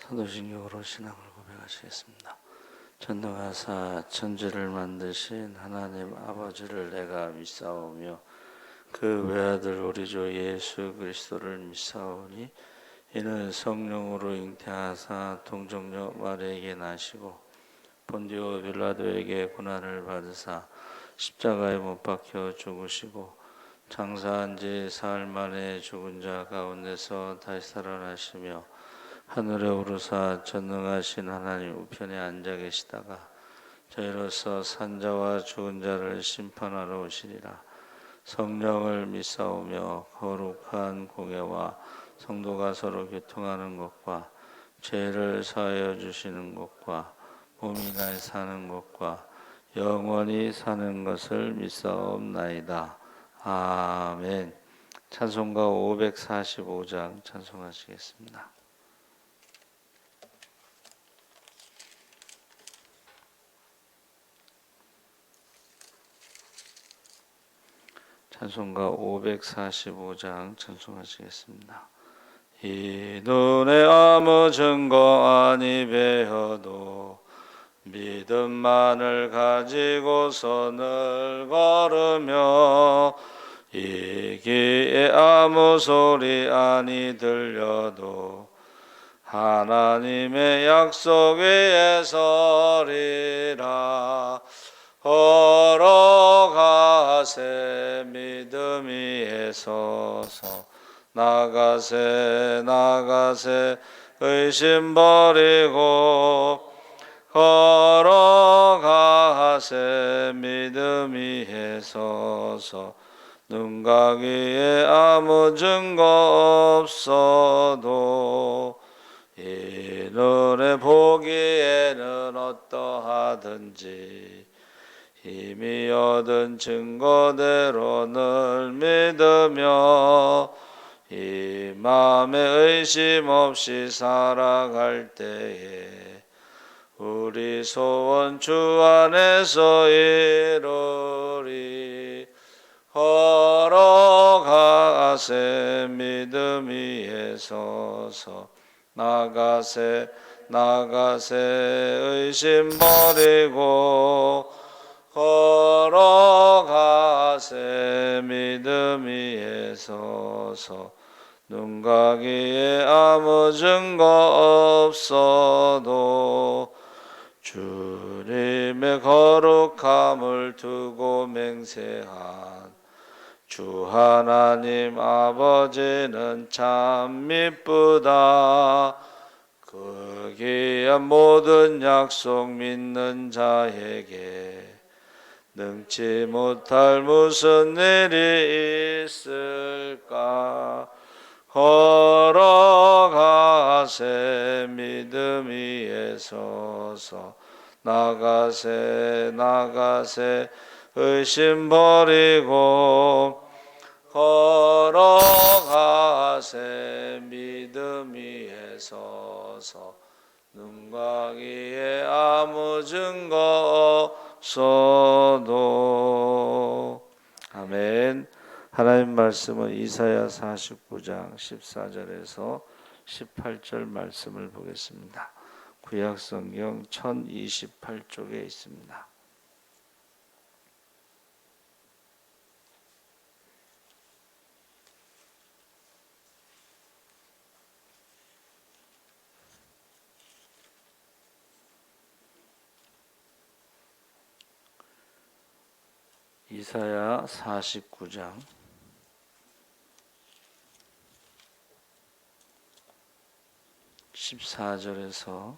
사도신경으로 신앙을 고백하시겠습니다. 전능하사 천지를 만드신 하나님 아버지를 내가 믿사오며 그 외아들 우리 주 예수 그리스도를 믿사오니 이는 성령으로 잉태하사 동정녀 마리아에게 나시고 본디오 빌라도에게 고난을 받으사 십자가에 못 박혀 죽으시고 장사한 지 사흘 만에 죽은 자 가운데서 다시 살아나시며 하늘에 오르사 전능하신 하나님 우편에 앉아 계시다가 저희로서 산자와 죽은 자를 심판하러 오시리라. 성령을 믿사오며 거룩한 공예와 성도가 서로 교통하는 것과 죄를 사하여 주시는 것과 몸이 날 사는 것과 영원히 사는 것을 믿사옵나이다. 아멘. 찬송가 545장 찬송하시겠습니다. 찬송가 545장 찬송하시겠습니다. 이 눈에 아무 증거 아니 배어도 믿음만을 가지고서 늘 걸으며 이 귀에 아무 소리 아니 들려도 하나님의 약속 위에 서리라. 걸어가세 믿음 위에 서서 나가세 의심 버리고 걸어가세 믿음 위에 서서 눈 가기에 아무 증거 없어도 이 눈에 보기에는 어떠하든지 이미 얻은 증거대로 늘 믿으며 이 마음에 의심 없이 살아갈 때에 우리 소원 주 안에서 이루리. 걸어가세 믿음 위에 서서 나가세 의심 버리고 걸어가세 믿음 위에 서서 눈 가기에 아무 증거 없어도 주님의 거룩함을 두고 맹세한 주 하나님 아버지는 참 미쁘다. 그 귀한 모든 약속 믿는 자에게 능치 못할 무슨 일이 있을까. 걸어가세 믿음 위에 서서 나가세 의심 버리고 걸어가세 믿음 위에 서서 눈 가기에 아무 증거 없어도. 아멘. 하나님 말씀은 이사야 49장 14절에서 18절 말씀을 보겠습니다. 구약성경 1028쪽에 있습니다. 이사야 49장 14절에서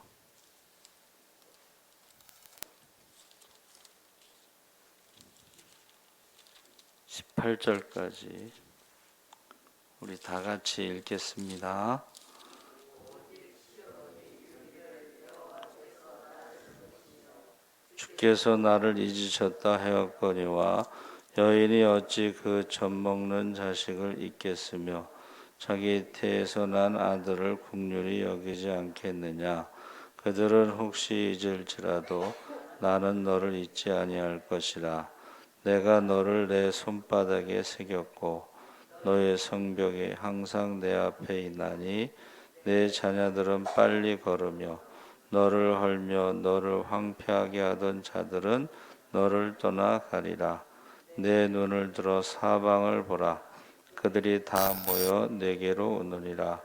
18절까지 우리 다 같이 읽겠습니다. 주께서 나를 잊으셨다 하였거니와 여인이 어찌 그 젖먹는 자식을 잊겠으며 자기 태에서 난 아들을 긍휼히 여기지 않겠느냐. 그들은 혹시 잊을지라도 나는 너를 잊지 아니할 것이라. 내가 너를 내 손바닥에 새겼고 너의 성벽이 항상 내 앞에 있나니 내 자녀들은 빨리 걸으며 너를 헐며 너를 황폐하게 하던 자들은 너를 떠나 가리라. 내 눈을 들어 사방을 보라. 그들이 다 모여 내게로 오느니라.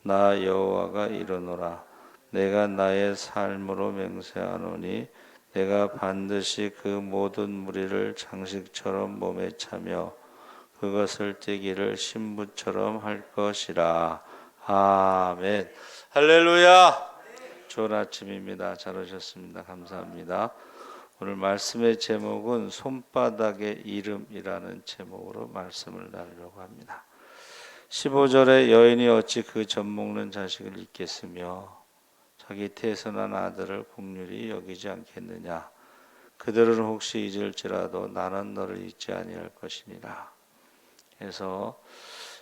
나 여호와가 이르노라. 내가 나의 삶으로 맹세하노니 내가 반드시 그 모든 무리를 장식처럼 몸에 차며 그것을 떼기를 신부처럼 할 것이라. 아멘. 할렐루야. 좋은 아침입니다. 잘 오셨습니다. 감사합니다. 오늘 말씀의 제목은 손바닥의 이름이라는 제목으로 말씀을 나누려고 합니다. 15절에 여인이 어찌 그 젖먹는 자식을 잊겠으며 자기 태에서 난 아들을 긍휼히 여기지 않겠느냐. 그들은 혹시 잊을지라도 나는 너를 잊지 아니할 것이니라. 그래서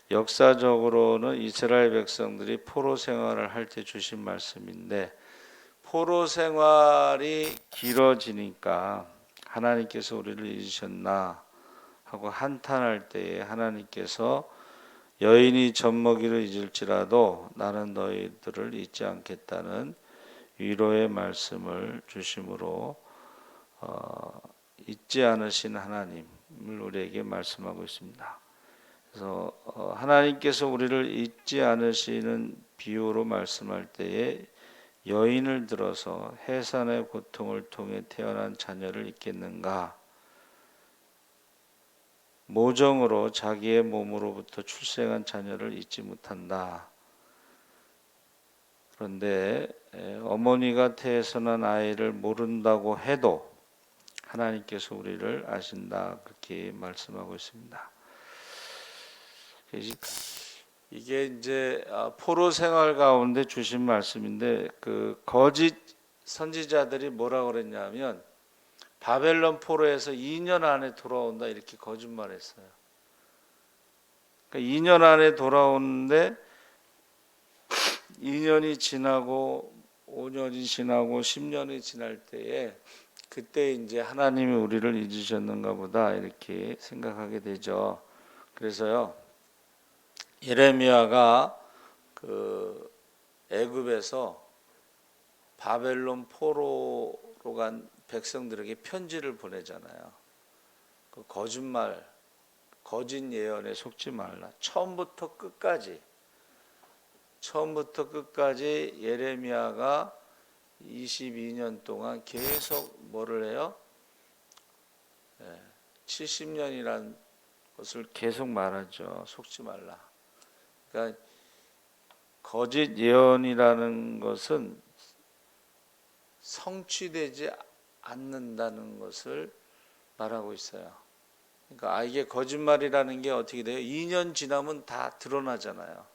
역사적으로는 이스라엘 백성들이 포로 생활을 할 때 주신 말씀인데, 포로 생활이 길어지니까 하나님께서 우리를 잊으셨나 하고 한탄할 때에 하나님께서 여인이 젖먹이를 잊을지라도 나는 너희들을 잊지 않겠다는 위로의 말씀을 주심으로 잊지 않으신 하나님을 우리에게 말씀하고 있습니다. 그래서 하나님께서 우리를 잊지 않으시는 비유로 말씀할 때에 여인을 들어서 해산의 고통을 통해 태어난 자녀를 잊겠는가? 모정으로 자기의 몸으로부터 출생한 자녀를 잊지 못한다. 그런데 어머니가 태에서 난 아이를 모른다고 해도 하나님께서 우리를 아신다. 그렇게 말씀하고 있습니다. 이게 이제 포로 생활 가운데 주신 말씀인데, 그 거짓 선지자들이 뭐라 그랬냐면 바벨론 포로에서 2년 안에 돌아온다 이렇게 거짓말했어요. 그러니까 2년 안에 돌아오는데 2년이 지나고 5년이 지나고 10년이 지날 때에 그때 이제 하나님이 우리를 잊으셨는가 보다 이렇게 생각하게 되죠. 그래서요, 예레미야가 그 애굽에서 바벨론 포로로 간 백성들에게 편지를 보내잖아요. 그 거짓말, 거짓 예언에 속지 말라. 처음부터 끝까지 예레미야가 22년 동안 계속 뭐를 해요? 70년이란 것을 계속 말하죠. 속지 말라. 그러니까 거짓 예언이라는 것은 성취되지 않는다는 것을 말하고 있어요. 그러니까 이게 거짓말이라는 게 어떻게 돼요? 2년 지나면 다 드러나잖아요.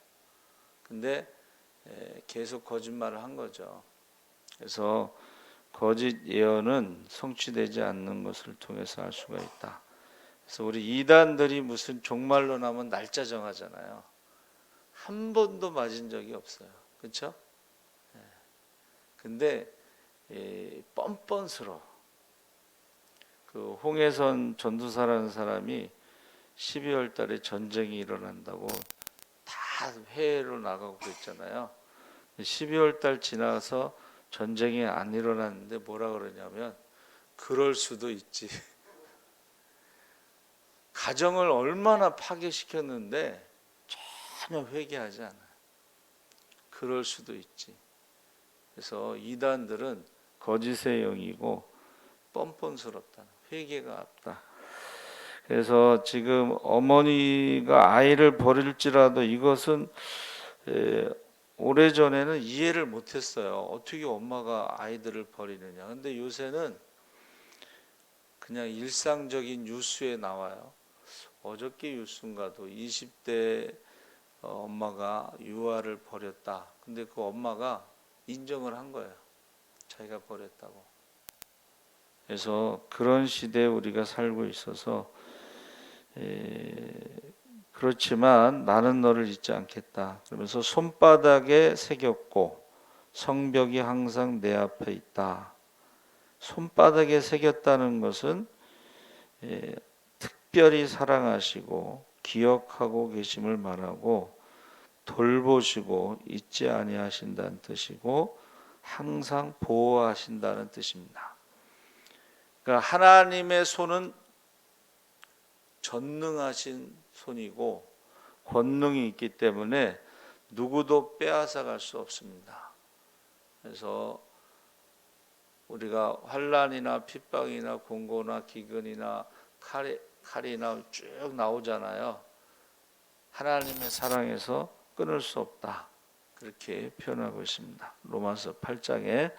근데 계속 거짓말을 한 거죠. 그래서 거짓 예언은 성취되지 않는 것을 통해서 알 수가 있다. 그래서 우리 이단들이 무슨 종말로 나면 날짜 정하잖아요. 한 번도 맞은 적이 없어요. 그렇죠? 근데 뻔뻔스러워. 그 홍해선 전두사라는 사람이 12월 달에 전쟁이 일어난다고 다 해외로 나가고 그랬잖아요. 12월 달 지나서 전쟁이 안 일어났는데 뭐라 그러냐면 그럴 수도 있지. 가정을 얼마나 파괴시켰는데 전혀 회개하지 않아요. 그럴 수도 있지. 그래서 이단들은 거짓의 영이고 뻔뻔스럽다. 회개가 없다. 그래서 지금 어머니가 아이를 버릴지라도 이것은 오래전에는 이해를 못했어요. 어떻게 엄마가 아이들을 버리느냐. 근데 요새는 그냥 일상적인 뉴스에 나와요. 어저께 뉴스인가도 20대 엄마가 유아를 버렸다. 근데 그 엄마가 인정을 한 거예요. 자기가 버렸다고. 그래서 그런 시대에 우리가 살고 있어서 그렇지만 나는 너를 잊지 않겠다. 그러면서 손바닥에 새겼고 성벽이 항상 내 앞에 있다. 손바닥에 새겼다는 것은 특별히 사랑하시고 기억하고 계심을 말하고, 돌보시고 잊지 아니하신다는 뜻이고 항상 보호하신다는 뜻입니다. 그러니까 하나님의 손은 전능하신 손이고 권능이 있기 때문에 누구도 빼앗아 갈 수 없습니다. 그래서 우리가 환난이나 핍박이나 공고나 기근이나 칼이나 쭉 나오잖아요. 하나님의 사랑에서 끊을 수 없다. 그렇게 표현하고 있습니다. 로마서 8장에.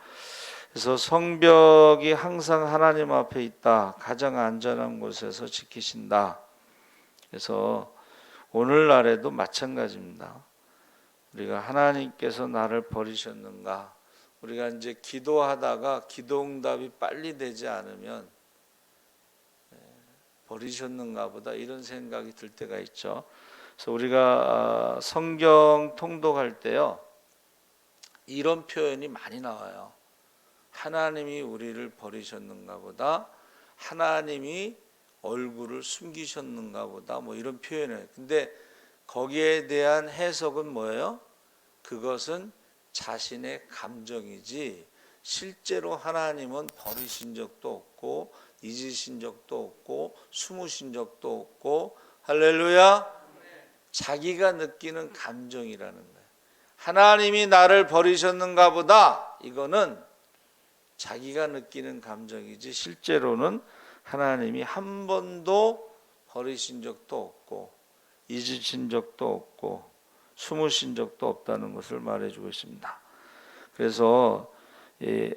그래서 성벽이 항상 하나님 앞에 있다. 가장 안전한 곳에서 지키신다. 그래서 오늘날에도 마찬가지입니다. 우리가 하나님께서 나를 버리셨는가? 우리가 이제 기도하다가 기도응답이 빨리 되지 않으면 버리셨는가 보다 이런 생각이 들 때가 있죠. 그래서 우리가 성경 통독할 때요, 이런 표현이 많이 나와요. 하나님이 우리를 버리셨는가 보다, 하나님이 얼굴을 숨기셨는가 보다, 뭐 이런 표현을. 근데 거기에 대한 해석은 뭐예요? 그것은 자신의 감정이지 실제로 하나님은 버리신 적도 없고 잊으신 적도 없고 숨으신 적도 없고, 할렐루야, 자기가 느끼는 감정이라는 거예요. 하나님이 나를 버리셨는가 보다, 이거는 자기가 느끼는 감정이지 실제로는 하나님이 한 번도 버리신 적도 없고 잊으신 적도 없고 숨으신 적도 없다는 것을 말해주고 있습니다. 그래서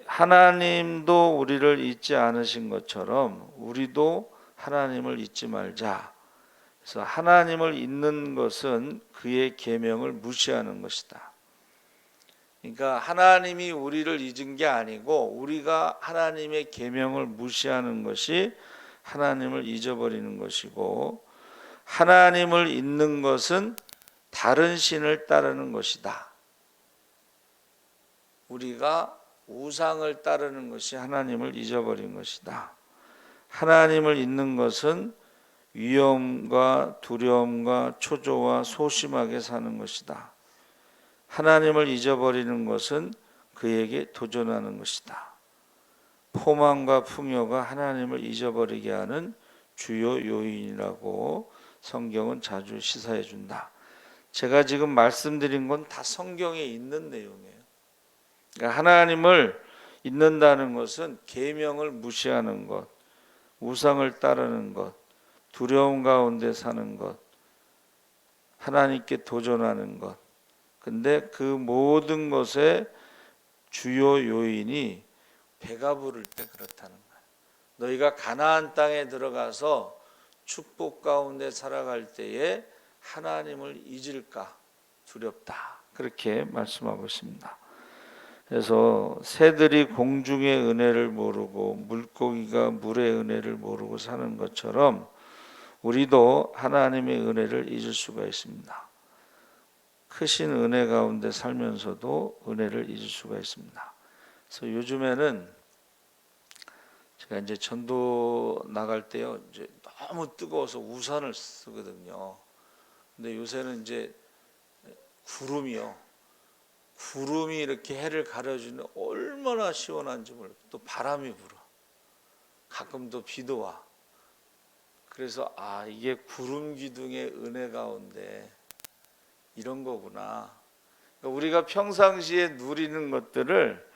하나님도 우리를 잊지 않으신 것처럼 우리도 하나님을 잊지 말자. 그래서 하나님을 잊는 것은 그의 계명을 무시하는 것이다. 그러니까 하나님이 우리를 잊은 게 아니고 우리가 하나님의 계명을 무시하는 것이 하나님을 잊어버리는 것이고, 하나님을 잊는 것은 다른 신을 따르는 것이다. 우리가 우상을 따르는 것이 하나님을 잊어버린 것이다. 하나님을 잊는 것은 위험과 두려움과 초조와 소심하게 사는 것이다. 하나님을 잊어버리는 것은 그에게 도전하는 것이다. 포만과 풍요가 하나님을 잊어버리게 하는 주요 요인이라고 성경은 자주 시사해 준다. 제가 지금 말씀드린 건 다 성경에 있는 내용이에요. 그러니까 하나님을 잊는다는 것은 계명을 무시하는 것, 우상을 따르는 것, 두려움 가운데 사는 것, 하나님께 도전하는 것. 근데 그 모든 것의 주요 요인이 배가 부를 때 그렇다는 거예요. 너희가 가나안 땅에 들어가서 축복 가운데 살아갈 때에 하나님을 잊을까 두렵다. 그렇게 말씀하고 있습니다. 그래서 새들이 공중의 은혜를 모르고 물고기가 물의 은혜를 모르고 사는 것처럼 우리도 하나님의 은혜를 잊을 수가 있습니다. 크신 은혜 가운데 살면서도 은혜를 잊을 수가 있습니다. 그래서 요즘에는 제가 이제 전도 나갈 때요, 이제 너무 뜨거워서 우산을 쓰거든요. 근데 요새는 이제 구름이 이렇게 해를 가려주는 얼마나 시원한지 몰라요. 또 바람이 불어. 가끔 또 비도 와. 그래서 이게 구름 기둥의 은혜 가운데 이런 거구나. 그러니까 우리가 평상시에 누리는 것들을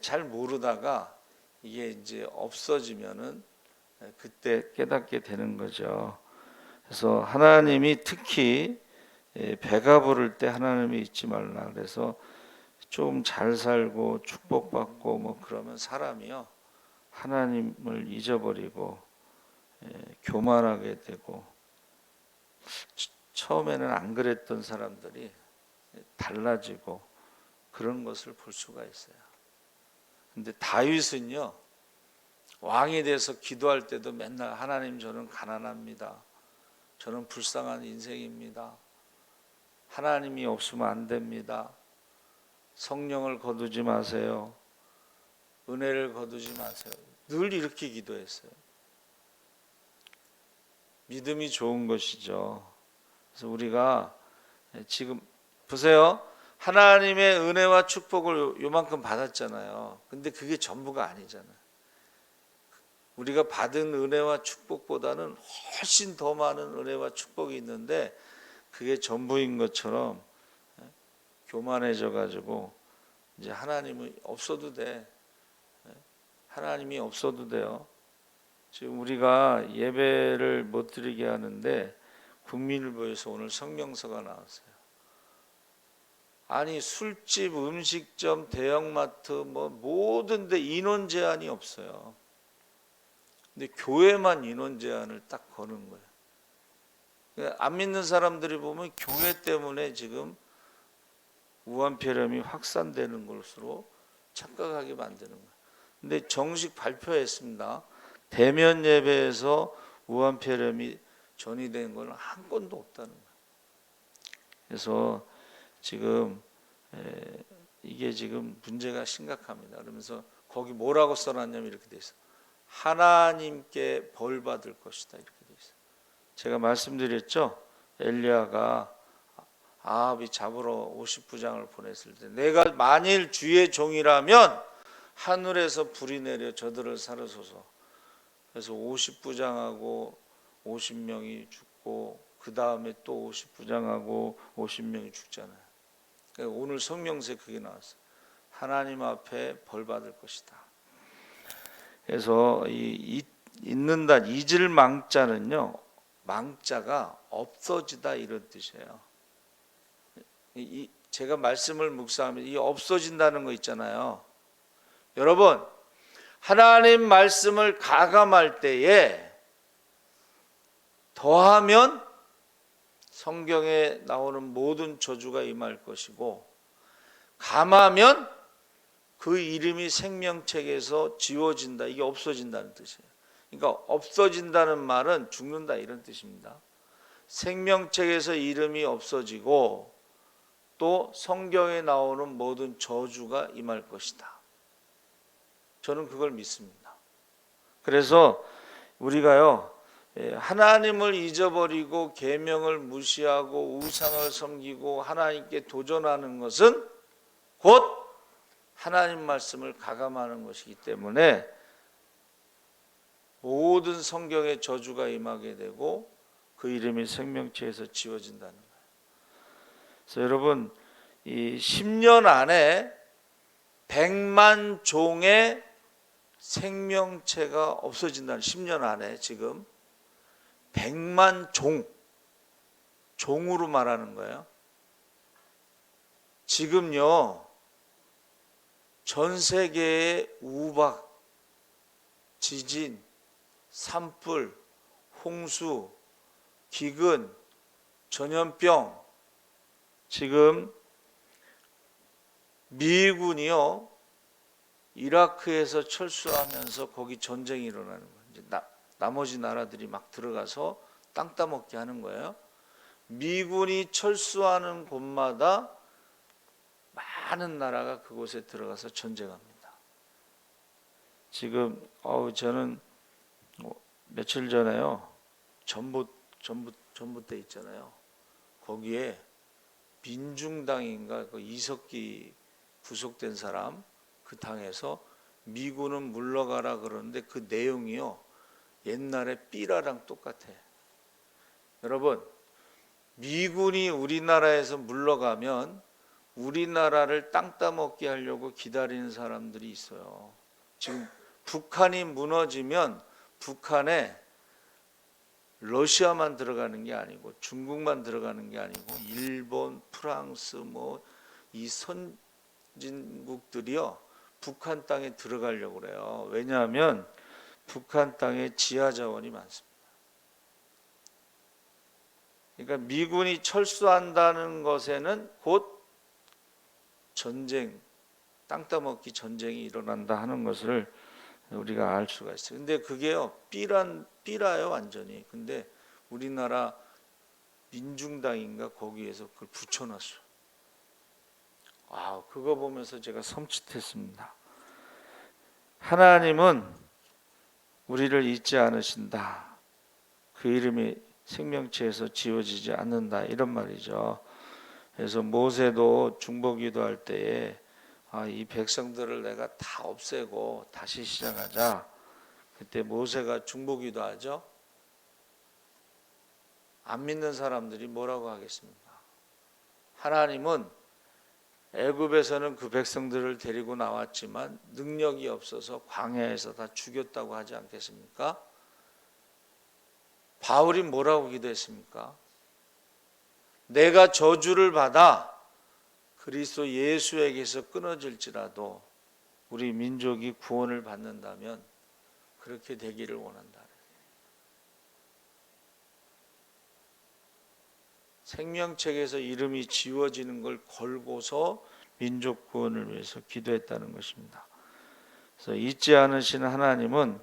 잘 모르다가 이게 이제 없어지면은 그때 깨닫게 되는 거죠. 그래서 하나님이 특히 배가 부를 때 하나님이 잊지 말라. 그래서 좀 잘 살고 축복받고 뭐 그러면 사람이요, 하나님을 잊어버리고 교만하게 되고, 처음에는 안 그랬던 사람들이 달라지고 그런 것을 볼 수가 있어요. 근데 다윗은요, 왕이 돼서 기도할 때도 맨날 하나님, 저는 가난합니다. 저는 불쌍한 인생입니다. 하나님이 없으면 안 됩니다. 성령을 거두지 마세요. 은혜를 거두지 마세요. 늘 이렇게 기도했어요. 믿음이 좋은 것이죠. 그래서 우리가 지금 보세요. 하나님의 은혜와 축복을 요만큼 받았잖아요. 근데 그게 전부가 아니잖아요. 우리가 받은 은혜와 축복보다는 훨씬 더 많은 은혜와 축복이 있는데 그게 전부인 것처럼 교만해져 가지고 이제 하나님이 없어도 돼. 하나님이 없어도 돼요. 지금 우리가 예배를 못 드리게 하는데 국민일보에서 오늘 성명서가 나왔어요. 아니 술집, 음식점, 대형마트 뭐 모든 데 인원 제한이 없어요. 근데 교회만 인원 제한을 딱 거는 거예요. 안 믿는 사람들이 보면 교회 때문에 지금 우한폐렴이 확산되는 것으로 착각하게 만드는 거예요. 근데 정식 발표했습니다. 대면 예배에서 우한폐렴이 전이된 건 한 건도 없다는 거예요. 그래서 지금 이게 지금 문제가 심각합니다. 그러면서 거기 뭐라고 써놨냐면 이렇게 돼 있어. 하나님께 벌 받을 것이다 이렇게 돼 있어. 제가 말씀드렸죠. 엘리야가 아합이 잡으러 50부장을 보냈을 때 내가 만일 주의 종이라면 하늘에서 불이 내려 저들을 사르소서. 그래서 50부장하고 50명이 죽고 그 다음에 또 50부장하고 50명이 죽잖아요. 그러니까 오늘 성명서에 그게 나왔어요. 하나님 앞에 벌 받을 것이다. 그래서 잊는다, 잊을 망자는요, 망자가 없어지다 이런 뜻이에요. 제가 말씀을 묵상하면 이 없어진다는 거 있잖아요. 여러분, 하나님 말씀을 가감할 때에 더하면 성경에 나오는 모든 저주가 임할 것이고 감하면 그 이름이 생명책에서 지워진다. 이게 없어진다는 뜻이에요. 그러니까 없어진다는 말은 죽는다 이런 뜻입니다. 생명책에서 이름이 없어지고 또 성경에 나오는 모든 저주가 임할 것이다. 저는 그걸 믿습니다. 그래서 우리가요 하나님을 잊어버리고 계명을 무시하고 우상을 섬기고 하나님께 도전하는 것은 곧 하나님 말씀을 가감하는 것이기 때문에 모든 성경의 저주가 임하게 되고 그 이름이 생명체에서 지워진다는 거예요. 그래서 여러분 이 10년 안에 100만 종의 생명체가 없어진다는 10년 안에 지금 100만 종으로 말하는 거예요. 지금요 전 세계의 우박, 지진, 산불, 홍수, 기근, 전염병 지금 미군이요 이라크에서 철수하면서 거기 전쟁이 일어나는 거예요. 이제 나머지 나라들이 막 들어가서 땅 따먹게 하는 거예요. 미군이 철수하는 곳마다 많은 나라가 그곳에 들어가서 전쟁합니다. 지금 저는 며칠 전에요 전봇대 있잖아요. 거기에 민중당인가 그 이석기 구속된 사람 그 당에서 미군은 물러가라 그러는데 그 내용이요 옛날에 삐라랑 똑같아. 여러분 미군이 우리나라에서 물러가면 우리나라를 땅 따먹게 하려고 기다리는 사람들이 있어요. 지금 북한이 무너지면 북한에 러시아만 들어가는 게 아니고 중국만 들어가는 게 아니고 일본, 프랑스 뭐 이 선진국들이요 북한 땅에 들어가려고 그래요. 왜냐하면 북한 땅에 지하 자원이 많습니다. 그러니까 미군이 철수한다는 것에는 곧 전쟁, 땅 따먹기 전쟁이 일어난다 하는 것을 우리가 알 수가 있어요. 근데 그게요 삐라요 완전히. 근데 우리나라 민중당인가 거기에서 그걸 붙여놨어요. 그거 보면서 제가 섬찟했습니다. 하나님은 우리를 잊지 않으신다. 그 이름이 생명체에서 지워지지 않는다 이런 말이죠. 그래서 모세도 중보기도할 때에 이 백성들을 내가 다 없애고 다시 시작하자. 그때 모세가 중보기도하죠. 안 믿는 사람들이 뭐라고 하겠습니까? 하나님은 애굽에서는 그 백성들을 데리고 나왔지만 능력이 없어서 광야에서 다 죽였다고 하지 않겠습니까? 바울이 뭐라고 기도했습니까? 내가 저주를 받아 그리스도 예수에게서 끊어질지라도 우리 민족이 구원을 받는다면 그렇게 되기를 원한다. 생명책에서 이름이 지워지는 걸 걸고서 민족 구원을 위해서 기도했다는 것입니다. 그래서 잊지 않으시는 하나님은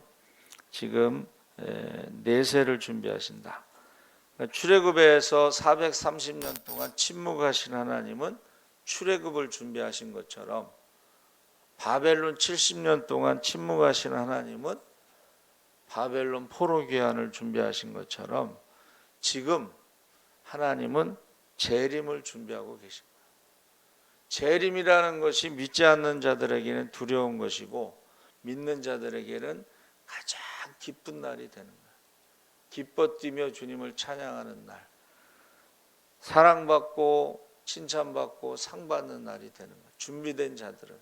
지금 내세를 준비하신다. 출애굽에서 430년 동안 침묵하신 하나님은 출애굽을 준비하신 것처럼 바벨론 70년 동안 침묵하신 하나님은 바벨론 포로 귀환을 준비하신 것처럼 지금 하나님은 재림을 준비하고 계십니다. 재림이라는 것이 믿지 않는 자들에게는 두려운 것이고 믿는 자들에게는 가장 기쁜 날이 되는 거예요. 기뻐 뛰며 주님을 찬양하는 날, 사랑받고 칭찬받고 상받는 날이 되는 거예요. 준비된 자들은.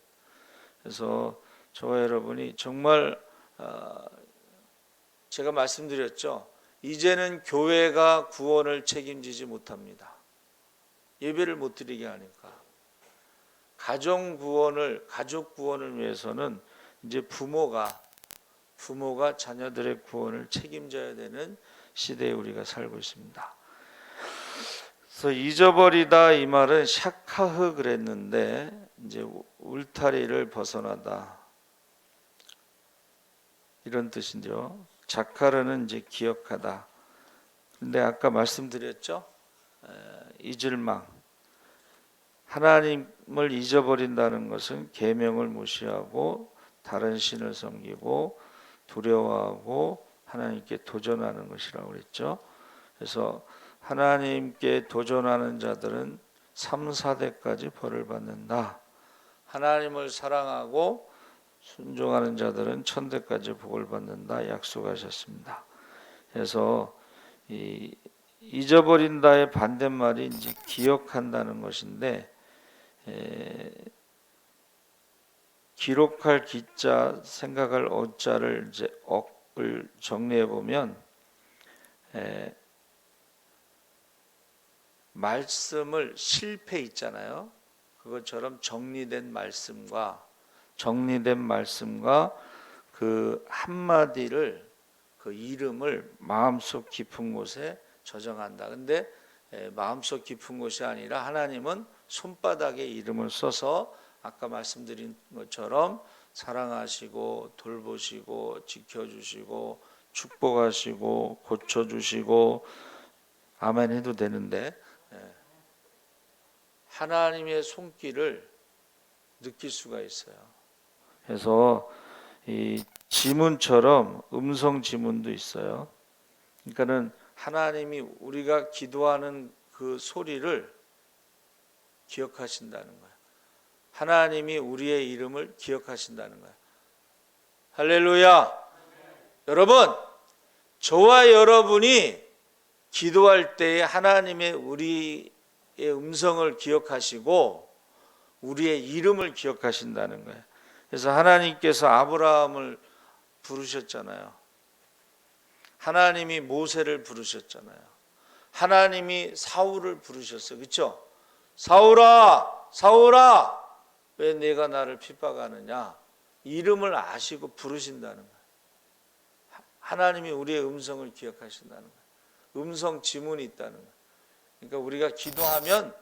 그래서 저와 여러분이 정말 제가 말씀드렸죠. 이제는 교회가 구원을 책임지지 못합니다. 예배를 못 드리게 하니까. 가정 구원을 위해서는 이제 부모가 자녀들의 구원을 책임져야 되는 시대에 우리가 살고 있습니다. 그래서 잊어버리다 이 말은 샤카흐 그랬는데 이제 울타리를 벗어나다 이런 뜻인데요. 자카르는 이제 기억하다. 근데 아까 말씀드렸죠. 잊을망. 하나님을 잊어버린다는 것은 계명을 무시하고 다른 신을 섬기고 두려워하고 하나님께 도전하는 것이라고 그랬죠. 그래서 하나님께 도전하는 자들은 3, 4대까지 벌을 받는다. 하나님을 사랑하고 순종하는 자들은 1000대까지 복을 받는다 약속하셨습니다. 그래서 이 잊어버린다의 반대말이 이제 기억한다는 것인데 기록할 기자, 생각할 어자를 이제 억을 정리해 보면 말씀을 실패 있잖아요. 그것처럼 정리된 말씀과 그 한마디를 그 이름을 마음속 깊은 곳에 저장한다. 근데 마음속 깊은 곳이 아니라 하나님은 손바닥에 이름을 써서 아까 말씀드린 것처럼 사랑하시고 돌보시고 지켜주시고 축복하시고 고쳐주시고 아멘 해도 되는데 하나님의 손길을 느낄 수가 있어요. 그래서 이 지문처럼 음성 지문도 있어요. 그러니까는 하나님이 우리가 기도하는 그 소리를 기억하신다는 거예요. 하나님이 우리의 이름을 기억하신다는 거예요. 할렐루야. 여러분, 저와 여러분이 기도할 때에 하나님의 우리의 음성을 기억하시고 우리의 이름을 기억하신다는 거예요. 그래서 하나님께서 아브라함을 부르셨잖아요. 하나님이 모세를 부르셨잖아요. 하나님이 사울을 부르셨어요. 그렇죠? 사울아, 사울아, 왜 네가 나를 핍박하느냐? 이름을 아시고 부르신다는 거예요. 하나님이 우리의 음성을 기억하신다는 거예요. 음성 지문이 있다는 거예요. 그러니까 우리가 기도하면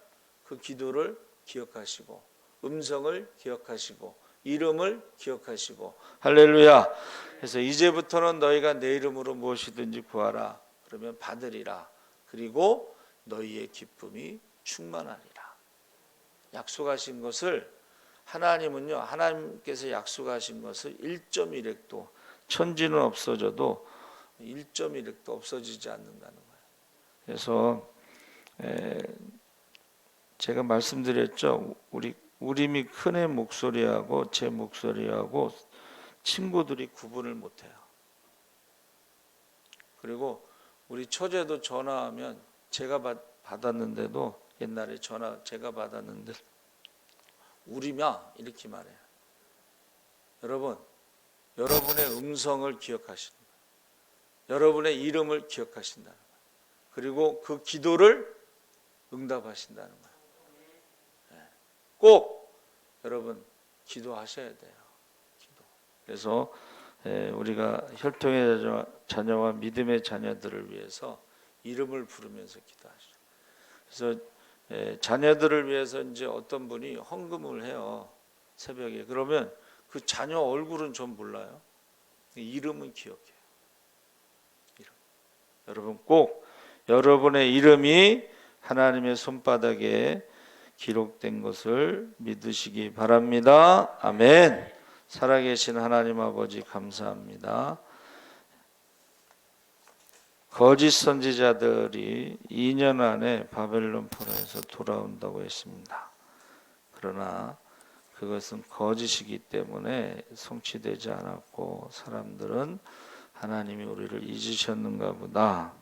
그 기도를 기억하시고 음성을 기억하시고 이름을 기억하시고 할렐루야. 그래서 이제부터는 너희가 내 이름으로 무엇이든지 구하라. 그러면 받으리라. 그리고 너희의 기쁨이 충만하리라. 약속하신 것을 하나님은요, 하나님께서 약속하신 것을 1.1획도 천지는 없어져도 1.1획도 없어지지 않는다는 거예요. 그래서 제가 말씀드렸죠. 우림이 큰애 목소리하고 제 목소리하고 친구들이 구분을 못해요. 그리고 우리 처제도 전화하면 제가 받았는데도 옛날에 전화 제가 받았는데 우림아 이렇게 말해요. 여러분, 여러분의 음성을 기억하신다. 여러분의 이름을 기억하신다. 그리고 그 기도를 응답하신다는 거예요. 꼭 여러분 기도하셔야 돼요. 기도. 그래서 우리가 혈통의 자녀와 믿음의 자녀들을 위해서 이름을 부르면서 기도하시죠. 그래서 자녀들을 위해서 이제 어떤 분이 헌금을 해요. 새벽에. 그러면 그 자녀 얼굴은 좀 몰라요. 이름은 기억해요. 이름. 여러분 꼭 여러분의 이름이 하나님의 손바닥에 기록된 것을 믿으시기 바랍니다. 아멘. 살아계신 하나님 아버지 감사합니다. 거짓 선지자들이 2년 안에 바벨론 포로에서 돌아온다고 했습니다. 그러나 그것은 거짓이기 때문에 성취되지 않았고 사람들은 하나님이 우리를 잊으셨는가 보다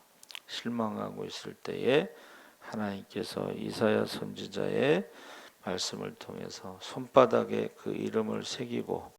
실망하고 있을 때에 하나님께서 이사야 선지자의 말씀을 통해서 손바닥에 그 이름을 새기고